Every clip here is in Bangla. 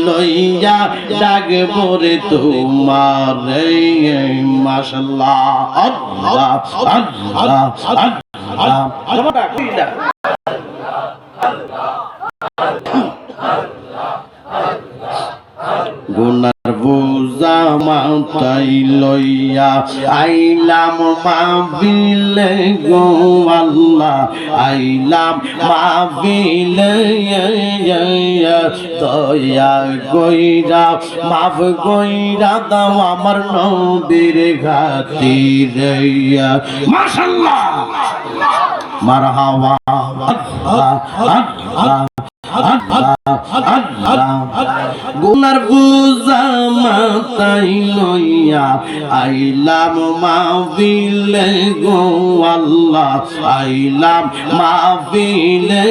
লইয়া ডাকবো রে তোমার মাশাআল্লাহ আল্লাহ আল্লাহ আল্লাহ গুনার বোঝা মাথায় লইয়া আইলাম মাহফিলে গো আল্লাহ আইলাম মাহফিলে দয়া কইরা মাফ কইরা দাও আমার নবীর খাতিরে মাশাআল্লাহ মারহাবা গুনার বোঝা মাথায় লইয়া আইলাম মাহফিলে গো আল্লাহ আইলাম মাহফিলে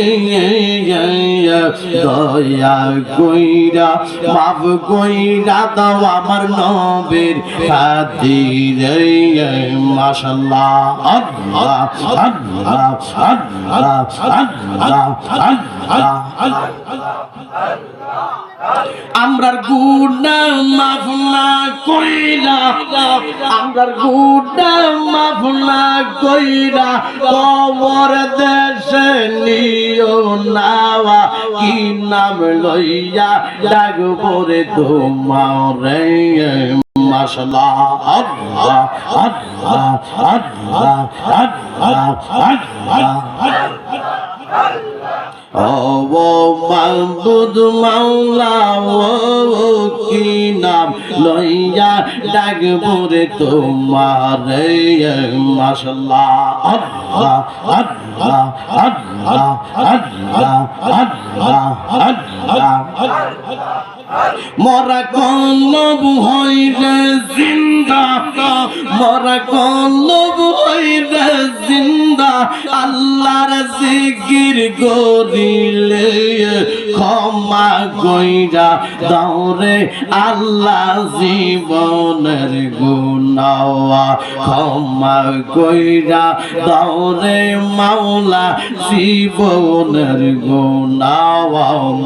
দয়া কইরা মাফ কইরা দাও আমার নবীর খাতিরে মাশাআল্লাহ আল্লাহ আল্লাহ আল্লাহ আল্লাহ আমরার গুনাহ মাফ না কইরা আমরার গুনাহ মাফ না কইরা কবর দেশে নিও নাওয়া কি নাম লইয়া ডাকবো রে তোমারে মাশাআল্লাহ আল্লাহ আল্লাহ আল্লাহ আল্লাহ ও মাবুদ মাওলা ও কি নাম লইয়া ডাকবো রে তোমারে মাশাআল্লাহ আল্লাহ আল্লাহ আল্লাহ আল্লাহ আল্লাহ মরা কলব হইরে জিন্দা মরা কলব হইরে জিন্দা আল্লাহর জিকির করিলে ক্ষমা কইরা দাও রে আল্লাহ জীবনের গুনাহ ক্ষমা কইরা দাও রে মাওলা জীবনের গুনাহ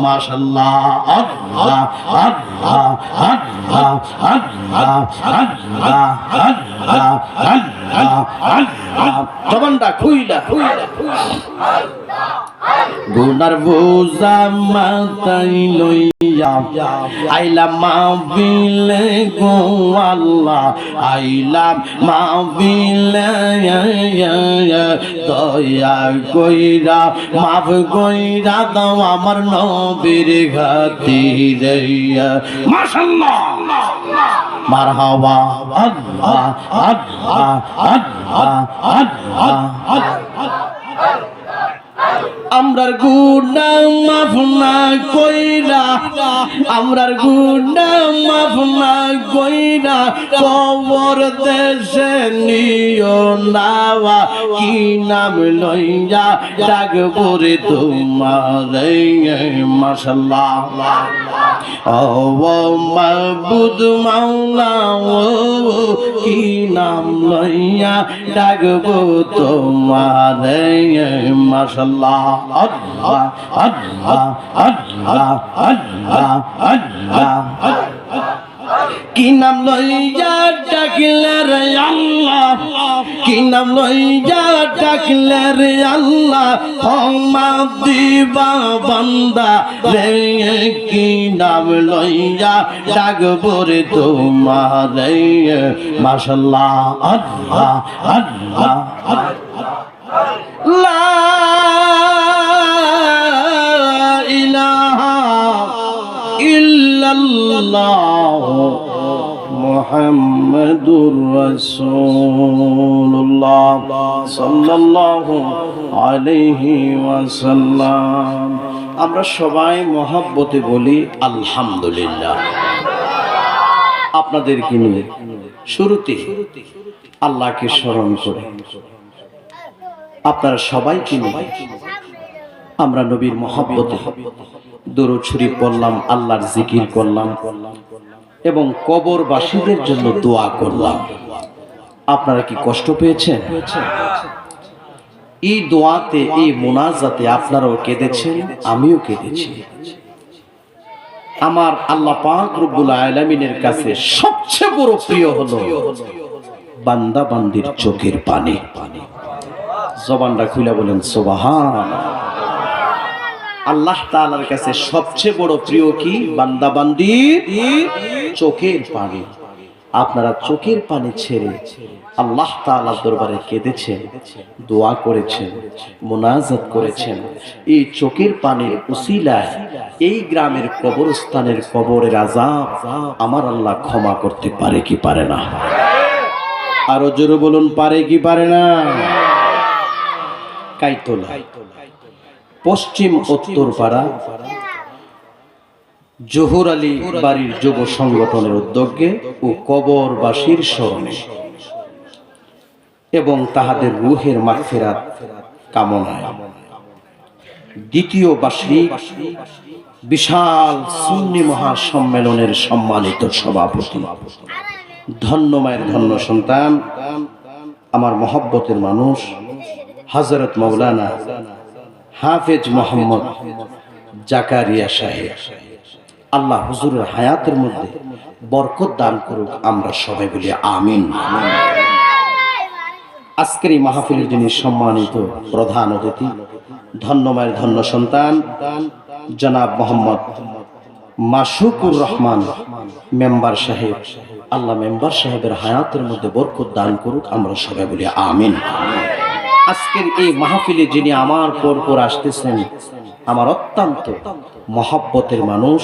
মাশাআল্লাহ আল্লাহ আল্লাহ আল্লাহ আল্লাহ আল্লাহ আল্লাহ আল্লাহ আল্লাহ জবানটা খুইলা গুনার বোঝা মাথায় লইয়া আইলাম মাহফিলে গো আল্লাহ আইলাম মাহফিলে দয়া কইরা মাফ কইরা দাও আমার নবীর খাতিরে মাশাআল্লাহ মারহাবা আল্লাহ আল্লাহ আল্লাহ আল্লাহ আমরার গুনাহ মাফ না কইরা আমরার গুনাহ মাফ না কইরা কবর দেশে নিও নাওয়া কি নাম লইয়া ডাকবো রে তোমারে মাশাআল্লাহ ও মাবুদ মাওলা ও কি নাম লইয়া ডাকবো তোমারে মাশাআল্লাহ আল্লাহ আল্লাহ আল্লাহ আল্লাহ আল্লাহ কি নাম লইয়া ডাকলে রে আল্লাহ কি নাম লইয়া ডাকলে রে আল্লাহ ক্ষমা দিবা বান্দা রে কি নাম লইয়া ডাকবো রে তোমারে মাশাআল্লাহ আল্লাহ আল্লাহ লা ইলাহা ইল্লাল্লাহ মুহাম্মাদুর রাসূলুল্লাহ সাল্লাল্লাহু আলাইহি ওয়াসাল্লাম। আমরা সবাই মহব্বতে বলি আলহামদুলিল্লাহ। আপনাদেরকে নিয়ে শুরুতে আল্লাহকে স্মরণ করে আপনারা সবাইকে নিয়ে আমরা নবীর মহব্বতে দরুদ শরীফ পড়লাম, আল্লাহর জিকির করলাম এবং কবরবাসীদের জন্য দোয়া করলাম। আপনারা কি কষ্ট পেয়েছেন? এই দোয়াতে, এই মুনাজাতে আপনারাও কেঁদেছেন, আমিও কেঁদেছি। আমার আল্লাহ পাক রব্বুল আলামিনের কাছে সবচেয়ে বড় প্রিয় হলো বান্দা বান্দির চোখের পানি। জবানটা খুলে বলেন সুবহানাল্লাহ। আল্লাহ তাআলার কাছে সবচেয়ে বড় প্রিয় কি? বান্দা বান্দির চোখের পানি। আপনারা চোখের পানি ছেড়ে আল্লাহ তাআলার দরবারে কেঁদেছেন, দোয়া করেছেন, মুনাজাত করেছেন। এই চোখের পানির উসিলায় এই গ্রামের কবরস্থানের কবরের আযাব আমার আল্লাহ ক্ষমা করতে পারে কি পারে না? আরো জোরে বলুন, পারে কি পারে না? কাইতলা পশ্চিম উত্তরপাড়া জহুর আলী বাড়ির যুব সংগঠনের উদ্যোগে ও কবরবাসীর স্মরণে এবং তাহাদের রূহের মাগফিরাত কামনায় দ্বিতীয় বার্ষিক বিশাল সুন্নি মহাসম্মেলনের সম্মানিত সভাপতি, ধন্য মায়ের ধন্য সন্তান, আমার মহব্বতের মানুষ হযরত মাওলানা হাফেজ মোহাম্মদ জাকারিয়া সাহেব, আল্লাহ হুজুরের হায়াতের মধ্যে বরকত দান করুক, আমরা সবাই বলি আমিন। আজকের এই মাহফিলের যিনি সম্মানিত প্রধান অতিথি, ধন্য মায়ের ধন্য সন্তান জনাব মোহাম্মদ মাসুকুর রহমান মেম্বার সাহেব, আল্লাহ মেম্বার সাহেবের হায়াতের মধ্যে বরকত দান করুক, আমরা সবাই বলি আমিন। আজকের এই মাহফিলে যিনি আমার পর আসতেছেন, আমার অত্যন্ত মহব্বতের মানুষ,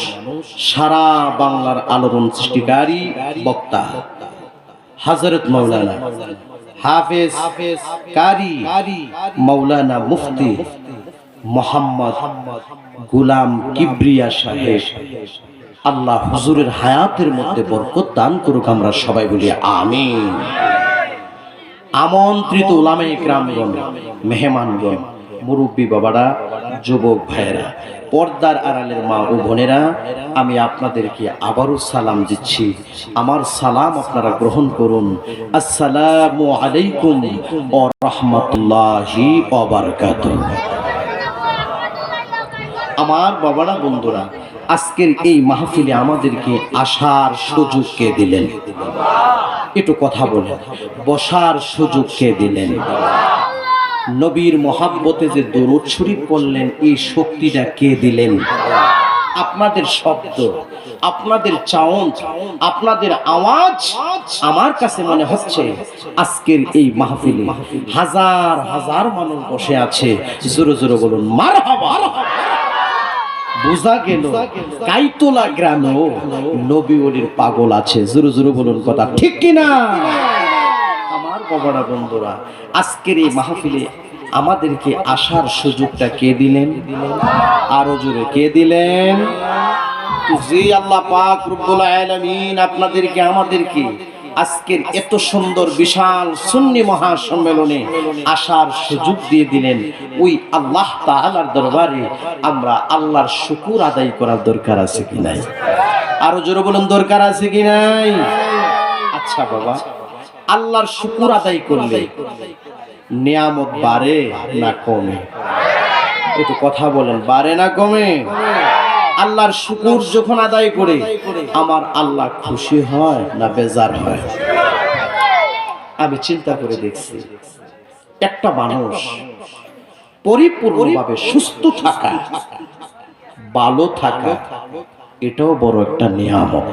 সারা বাংলার আলোড়ন সৃষ্টিকারী বক্তা হযরত মাওলানা হাফেজ কারি মাওলানা মুফতি মোহাম্মদ গোলাম কিবরিয়া সাহেব, আল্লাহ হুজুরের হায়াতের মধ্যে বরকত দান করুক, আমরা সবাই বলি আমিন। আমন্ত্রিত উলামায়ে কিরামগণ, মেহমানগণ, মুরব্বী বাবারা, যুবক ভাইয়েরা, পর্দার আড়ালের মা ও বোনেরা, আমি আপনাদেরকে আবারও সালাম দিচ্ছি। আমার সালাম আপনারা গ্রহণ করুন। আসসালামু আলাইকুম ওয়া রাহমাতুল্লাহি ওয়া বারাকাতুহু। আমার বাবারা, বন্ধুরা, আজকের এই মাহফিলে আমাদেরকে আসার সুযোগ কে দিলেন? একটু কথা বলেন। বসার সুযোগ কে দিলেন? নবীর মহাব্বতে যে দরুদ শরীফ পড়লেন, এই শক্তিটা কে দিলেন? আপনাদের শব্দ, আপনাদের চাউন্ড, আপনাদের আওয়াজ আমার কাছে মনে হচ্ছে আজকের এই মাহফিলে হাজার হাজার মানুষ বসে আছে। জোরে জোরে বলুন মারহাবা। বোঝা গেল কাইতলা গ্রামেও নবী ওলির পাগল আছে। জোরে জোরে বলুন কথা ঠিক কিনা? আমার বাবারা, বন্ধুরা, আজকের এই মাহফিলে আমাদেরকে আসার সুযোগটা কে দিলেন? আরো জোরে কে দিলেন? জি আল্লাহ পাক রব্বুল আলামিন আপনাদেরকে আমাদেরকে আজকের এত সুন্দর বিশাল সুন্নি মহাসম্মেলনে আসার সুযোগ দিয়ে দিলেন। ওই আল্লাহ তাআলার দরবারে আমরা আল্লাহর শুকর আদায় করার দরকার আছে কি নাই? আরো জোরে বলুন, দরকার আছে কি নাই? আচ্ছা বাবা, আল্লাহর শুকর আদায় করলে নিয়ামত বাড়ে না কমে? একটু কথা বলেন, বাড়ে না কমে? আল্লাহর শুকর যখন আদায় করে আমার আল্লাহ খুশি হয় না বেজার হয়? আমি চিন্তা করে দেখছি, একটা মানুষ পরিপূর্ণভাবে সুস্থ থাকা, ভালো থাকা, এটাও বড় একটা নিয়ামত।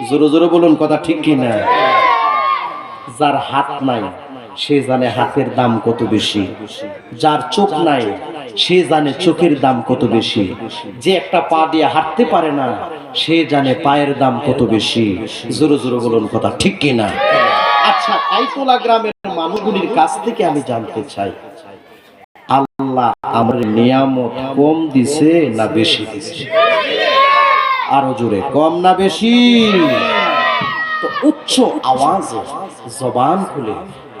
জোরে জোরে বলুন কথা ঠিক কিনা? যার হাত নাই সে জানে হাতের দাম কত বেশি, যার চোখ নাই সে জানে চোখের দাম কত বেশি, যে একটা পা দিয়ে হাঁটতে পারে না সে জানে পায়ের দাম কত বেশি। জোরে জোরে বলুন কথা ঠিক কিনা? আচ্ছা, কাইতলা গ্রামের মানুষগুলির কাছ থেকে আমি জানতে চাই, আল্লাহ আমার নিয়ামত কম দিছে না বেশি দিছে? আরো জোরে, কম না বেশি? তো উচ্চ আওয়াজে জবান খুলে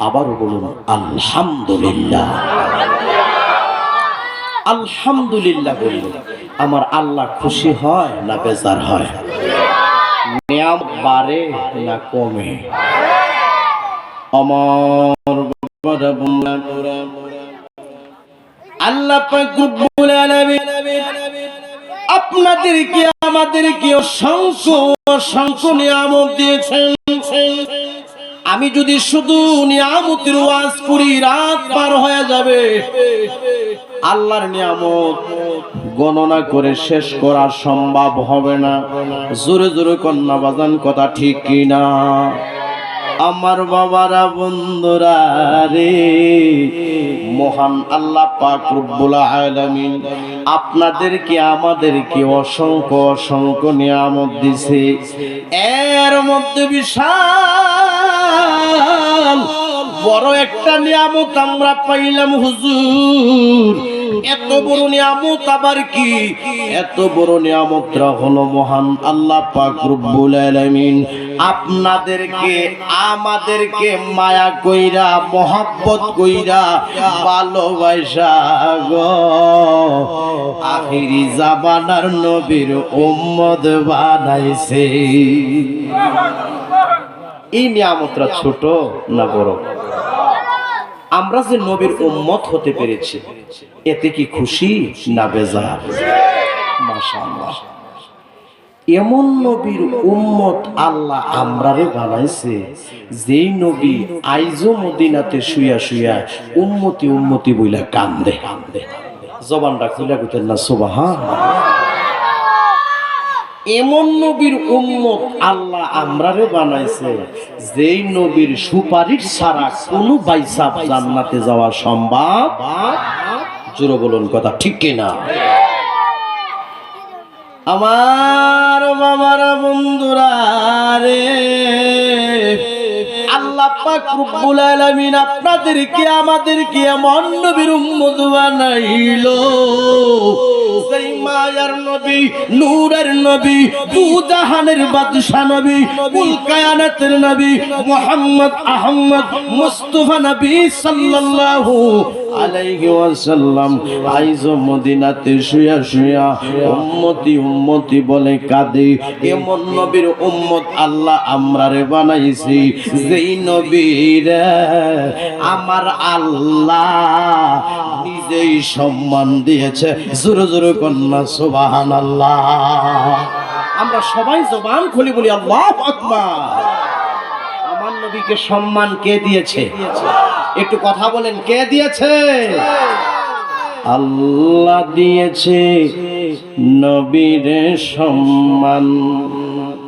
আবারও বলুন আলহামদুলিল্লাহ। আলহামদুলিল্লাহ বলুন। আমার আল্লাহ খুশি হয় না বেজার হয়? নিয়ামত বাড়ে না কমে? আমার আল্লাহ পাক রব্বুল আলামিন আপনাদেরকে আমাদেরকে অসংখ্য অসংখ্য নিয়ামত দিয়েছেন। আমি যদি শুধু নিয়ামতের ওয়াজ করি রাত পার হয়ে যাবে। আল্লাহর নিয়ামত গণনা করে শেষ করা সম্ভব হবে না। জোরে জোরে কন্যা বাজান কথা ঠিক কিনা? আমার বাবারা বন্ধুরা রে, মহান আল্লাহ পাক রব্বুল আলামিন আপনাদেরকে আমাদেরকে অসংখ্য অসংখ্য নিয়ামত দিছে। এর মধ্যে বিশাল বড় একটা নিয়ামত আমরা পাইলাম হুজুর। এত বড় নিয়ামত আবার কি? এত বড় নিয়ামতটা হলো মহান আল্লাহ পাক রব্বুল আলামিন আপনাদেরকে আমাদেরকে মায়া কইরা মহব্বত কইরা ভালোবাসা গো আখিরি জামানার নবীর উম্মত বানাইছে। এই নিয়ামতটা ছোট না বড়? আমরা যে নবীর উম্মত হতে পেরেছি এতে কি খুশি না বেজার? মাশাআল্লাহ, এমন নবীর উম্মত আল্লাহ আমরারে বানাইছে যেই নবী আইজো মদিনাতে শুয়া শুয়া উম্মতি উম্মতি বইলা কান্দে। জবানটা খুলে কইতেন না সুবহানাল্লাহ। এমন নবীর উম্মত আল্লাহ আমরারে বানাইছে যেই নবীর সুপারিশ ছাড়া কোনো বাইসা জান্নাতে যাওয়া সম্ভব। জোরে বলুন কথা ঠিক কিনা? আমার বাবারা বন্ধুরা রে, আল্লাহ পাক রব্বুল আলামিন আপনাদেরকে আমাদেরকে এমন নবীর উম্মত বানাইলো সেই মায়ার নবী, নূরের নবী, দুজাহানের বাদশা নবী, কুল কায়নাতের নবী মুহাম্মদ আহমদ মুস্তাফা নবী সাল্লাল্লাহু আলাইহি ওয়াসাল্লাম আইজো মদিনাতে শুয়া শুয়া উম্মতি উম্মতি বলে কাঁদে। এমন নবীর উম্মত আল্লাহ আমরারে বানাইছি যেই নবীর আমার আল্লাহ নিজেই সম্মান দিয়েছে। জোরে জোরে কন্যা সুবহানাল্লাহ। আমরা সবাই জবান খুলে বলি আল্লাহু আকবার। আমার নবীকে সম্মান কে দিয়েছে? একটু কথা বলেন, কে দিয়েছে? আল্লাহ দিয়েছে নবীর সম্মান।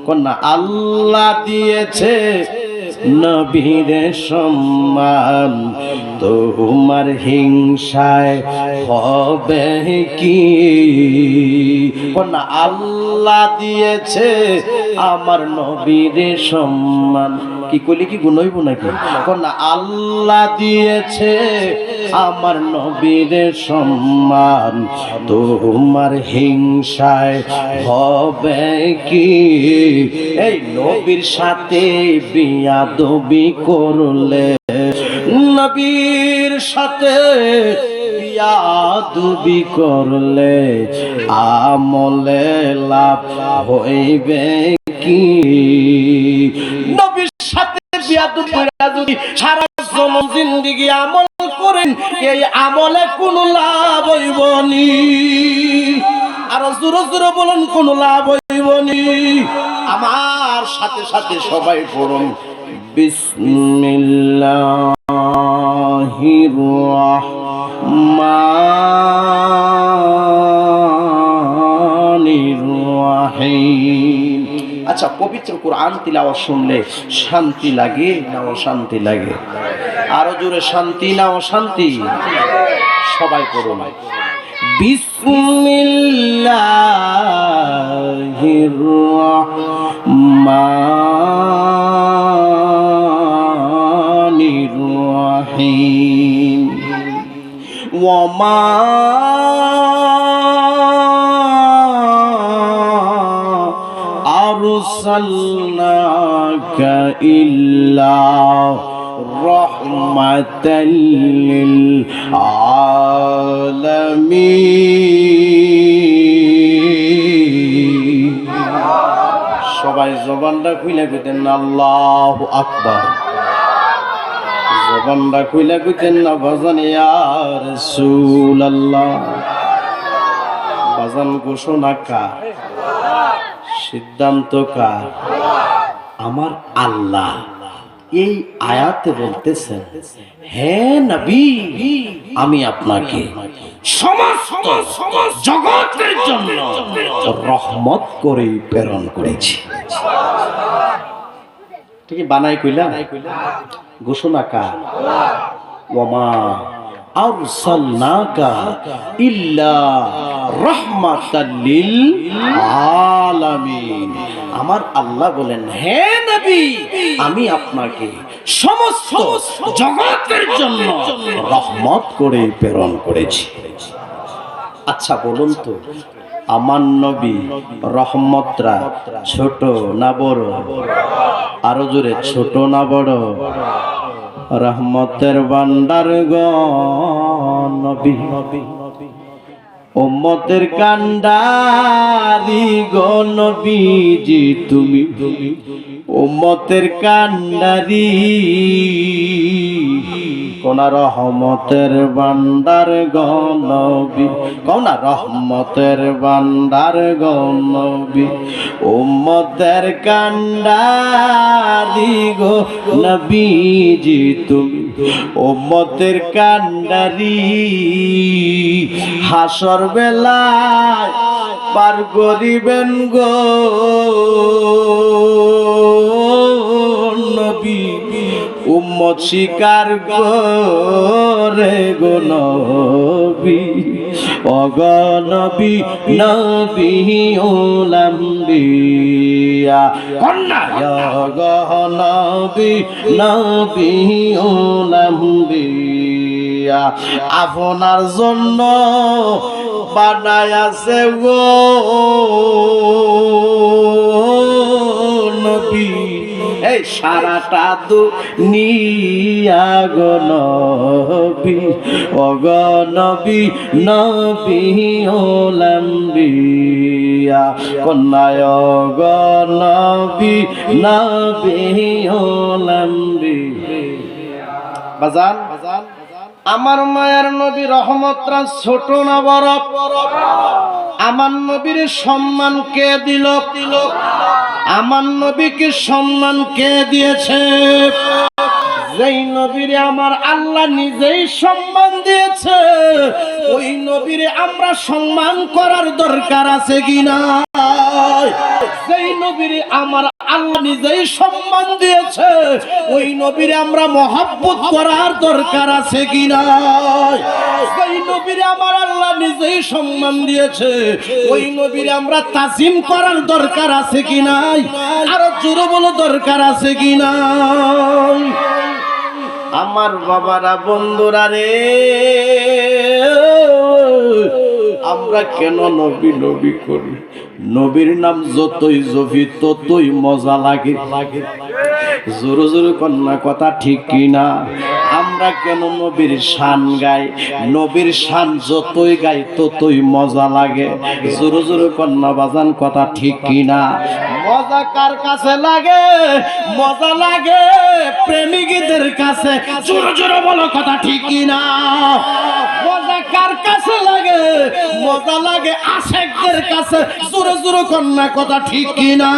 কন্যা আল্লাহ দিয়েছে নবীর সম্মান, তোমার হিংসায় হবে কি? কন্যা আল্লাহ দিয়েছে আমার নবীর সম্মান। কি কইলি কি গুনইব নাকি? কন্যা আল্লাহ দিয়েছে আমার নবীর সম্মান, তোমার হিংসায় হবে কি? এই নবীর সাথে বিয়াদবি করলে, নবীর সাথে বিয়াদবি করলে আমলে লাভ হইবে কি? নবীর সাথে বিয়াদবি করে যদি সারা জীবন জিন্দেগি আমল করেন, এই আমলে কোনো লাভ হইব নি? আর জোরে জোরে বলেন কোনো লাভ হইব নি? আমার সাথে সাথে সবাই পড়ুন বিসমিল্লাহির রাহমানির রাহিম। আচ্ছা, পবিত্র কোরআন তিলাওয়াত শুনলে শান্তি লাগে না অশান্তি লাগে? আরো জোরে শান্তি না অশান্তি? সবাই পড়ুন বিসমিল্লাহির রাহমানির রাহিম। ওয়া মা আরসালনাকা ইল্লা রাহমাতাল লিল আলামিন। সবাই জবানটা খুলে কইতেন না আল্লাহু আকবার। জবানটা খুলে কইতেন না ভাজান ইয়া রাসূলুল্লাহ। বাজান ঘোষণা কার? সিদ্ধান্ত কার? আমার আল্লাহ। এই আয়াতে বলতেছেন, হে নবী, আমি আপনাকে সমস্ত জগতের জন্য রহমত করে প্রেরণ করেছি। ঠিক বানাই কইলা? ঘোষণা কার? ওয়ামা আরসালনাকা ইল্লা রাহমাতাল লিল আলামিন। আমার আল্লাহ বলেন, হে নবী, আমি আপনাকে সমস্ত জগতের জন্য রহমত করে প্রেরণ করেছি। আচ্ছা বলুন তো, আমার নবী রহমতরা ছোট না বড়? আরো জোরে, ছোট না বড়? রহমতের ভান্ডার গো নবী, উম্মতের কান্ডারি গো নবীজি, তুমি উম্মতের কান্ডারি। কোনা রহমতের ভান্ডার গো নবী, কোনা রহমতের ভান্ডার গো নবী, উম্মতের কান্ডারি গো নবীজি, তুমি উম্মতের কান্ডারি। হাসর বেলায় পার করিবেন গো নবী, উম্মত স্বীকার করে গো নবী, ওগো নবী, নবী উলাম্বিয়া কন্যা, ওগো নবী, নবী উলাম্বিয়া, আপনার জন্য বানায় আছে গো নবী এই সারাটা দুনিয়া গো নবী, ওগো নবী, নবী উলাম্বিয়া কন্যায়, ওগো নবী, নবী উলাম্বিয়া। বাজান, আমার মায়ের নবী রহমতরা ছোট না বড়? আমার নবীর সম্মান কে দিল? আমার নবীকে সম্মান কে দিয়েছে? যেই নবীরে আমার আল্লাহ নিজেই সম্মান দিয়েছে, ওই নবীরে আমরা সম্মান করার দরকার আছে কিনা? যেই নবীরে আমার আল্লাহ নিজেই সম্মান দিয়েছে, ওই নবীরে আমরা মহব্বত করার দরকার আছে কিনা? যেই নবীরে আমার আল্লাহ নিজেই সম্মান দিয়েছে, ওই নবীরে আমরা তাজিম করার দরকার আছে কিনা? আরো জোরে বলো, দরকার আছে কিনা? আমার বাবারা, বন্ধুরা রে, আমরা কেন নবী নবী করি? নবীর নাম যতই জপি ততই মজা লাগে। জোরে জোরে কন্যা কথা ঠিক কিনা? আমরা কেন নবীর শান গাই? নবীর শান যতই গাই ততই মজা লাগে। জোরে জোরে কন্যা বাজান কথা ঠিক কিনা? মজা কার কাছে লাগে? মজা লাগে প্রেমিকদের কাছে। জোরে জোরে বলো কথা ঠিক কিনা? মজা কার কাছে লাগে? মজা লাগে আশেকদের কাছে। জোরে জোরে কন্যা কথা ঠিক কিনা?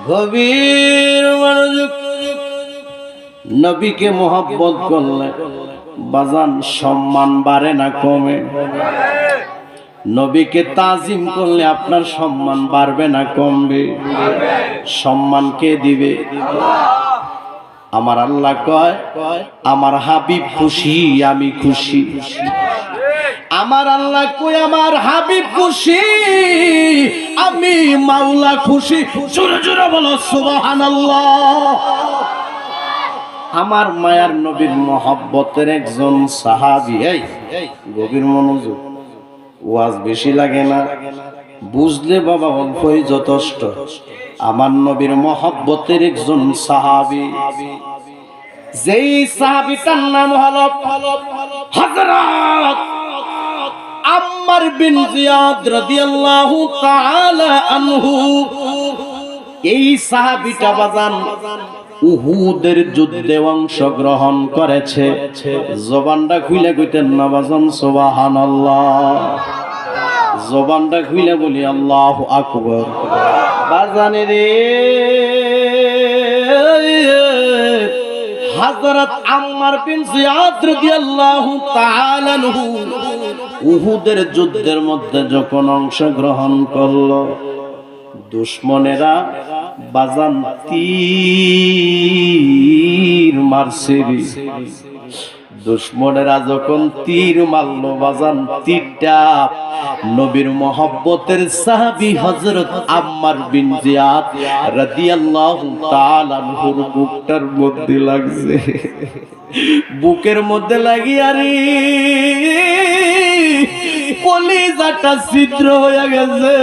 গভীর মনোযোগ। নবীকে মোহাব্বত করলে বাজান সম্মান বাড়ে না কমে? নবীকে তাজিম করলে আপনার সম্মান বাড়বে না কমবে? সম্মান কে দিবে? আমার আল্লাহ কয়, আমার হাবিব খুশি আমি খুশি। আমার আল্লাহ কয়, আমার হাবিব খুশি আমি মাওলা খুশি। জোরে জোরে বলো সুবহানাল্লাহ। আমার মায়ার নবীর মহব্বতের একজন সাহাবী, এই গভীর মনোযোগ, ওয়াজ বেশি লাগে না, বুঝলে বাবা অল্পই যথেষ্ট। আমার নবীর মহব্বতের একজন সাহাবী, যেই সাহাবীটার নাম হলো হযরত আম্মার বিন জিয়াদ রাদিয়াল্লাহু তাআলা আনহু। এই সাহাবীটা বাজান উহুদের যুদ্ধে অংশগ্রহণ করেছে। জবানটা খুলে কইতেন না বাজান সুবহানাল্লাহ, জবানটা খুলে বলি আল্লাহু আকবার। বাজানে রে, হযরত আম্মার বিন জিয়াদ রাদিয়াল্লাহু তাআলা আনহু উহুদের যুদ্ধের মধ্যে যখন অংশগ্রহণ করলো, দুশমনেরা বাজান তীর মারছে। দুশমনেরা যখন তীর মারলো বাজান, তীরটা নবীর মহব্বতের সাহাবী হযরত আম্মার বিন জিয়াদ রাদিয়াল্লাহু তাআলা আনহুর বুকটার মধ্যে লাগছে। বুকের মধ্যে লাগিয়া রে কলিজাটা ছিদ্র হয়ে গেছে।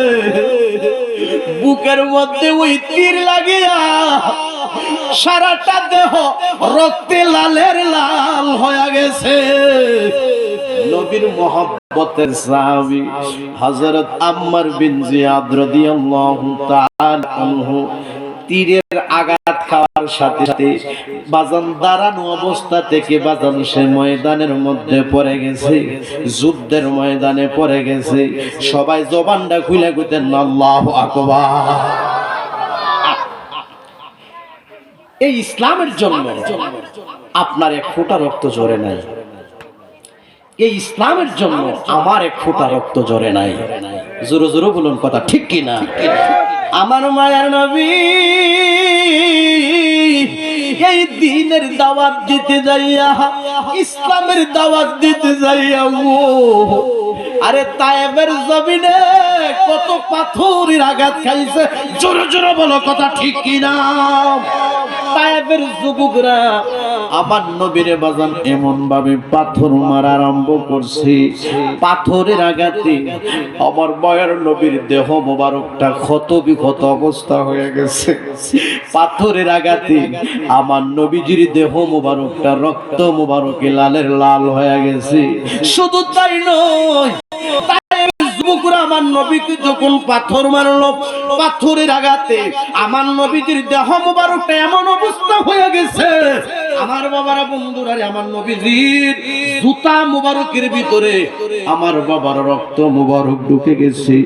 বুকের মধ্যে ওই তীর লাগিয়া সারাটা দেহ রক্তে লালের লাল হয়ে গেছে। নবীর মহব্বতের সাহাবী হযরত আম্মার বিন জিয়াদ রাদিয়াল্লাহু তাআলা আনহু তীরের আঘাত খাওয়ার সাথে সাথে বাজান দাঁড়ানো অবস্থা থেকে বাজান সে ময়দানের মধ্যে পড়ে গেছে, যুদ্ধের ময়দানে পড়ে গেছে। সবাই জবানটা খুলে কইতেন আল্লাহু আকবার। এই ইসলামের জন্য আপনার এক ফোঁটা রক্ত ঝরে নাই, এই ইসলামের জন্য আমার এক ফোঁটা রক্ত ঝরে নাই। জোরে জোরে বলুন কথা ঠিক কিনা? আমার মায়ার নবী এই দ্বীনের দাওয়াত দিতে যাইয়া, ইসলামের দাওয়াত দিতে যাইয়া আরে তায়েবের জমিনে কত পাথরের আঘাত খাইছে। জোরে জোরে বলো কথা ঠিক কিনা? তায়েবের যুবকরা আমার নবীরে বাজান এমন ভাবে পাথর মারা আরম্ভ করছে, পাথরের আঘাতে আমার মায়ের নবীর দেহ মোবারকটা ক্ষত বিক্ষত অবস্থা হয়ে গেছে। পাথরের আঘাতে আমার নবীজির দেহ মোবারকটা রক্ত মোবারকে লালের লাল হয়ে গেছে। শুধু তাই নয়, যুবকরা আমার নবীকে যখন পাথর মারলো, পাথরের আঘাতে আমার নবীজির দেহ মোবারকটা এমন অবস্থা হয়ে গেছে। আমার বাবারা বন্ধুরা, আমার নবীজির জুতা মোবারকের ভিতরে আমার বাবার রক্ত মোবারক ঢুকে গেছে।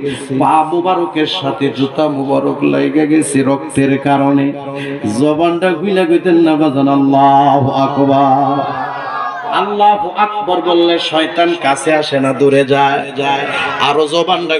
পা মোবারকের সাথে জুতা মোবারক লেগে গেছে রক্তের কারণে। জবানটা খুলে কইতেন না বাজান আল্লাহু আকবার। আল্লাহু আকবার বললে শয়তান কাছে আসে না, দূরে যায়। আরো জবানটা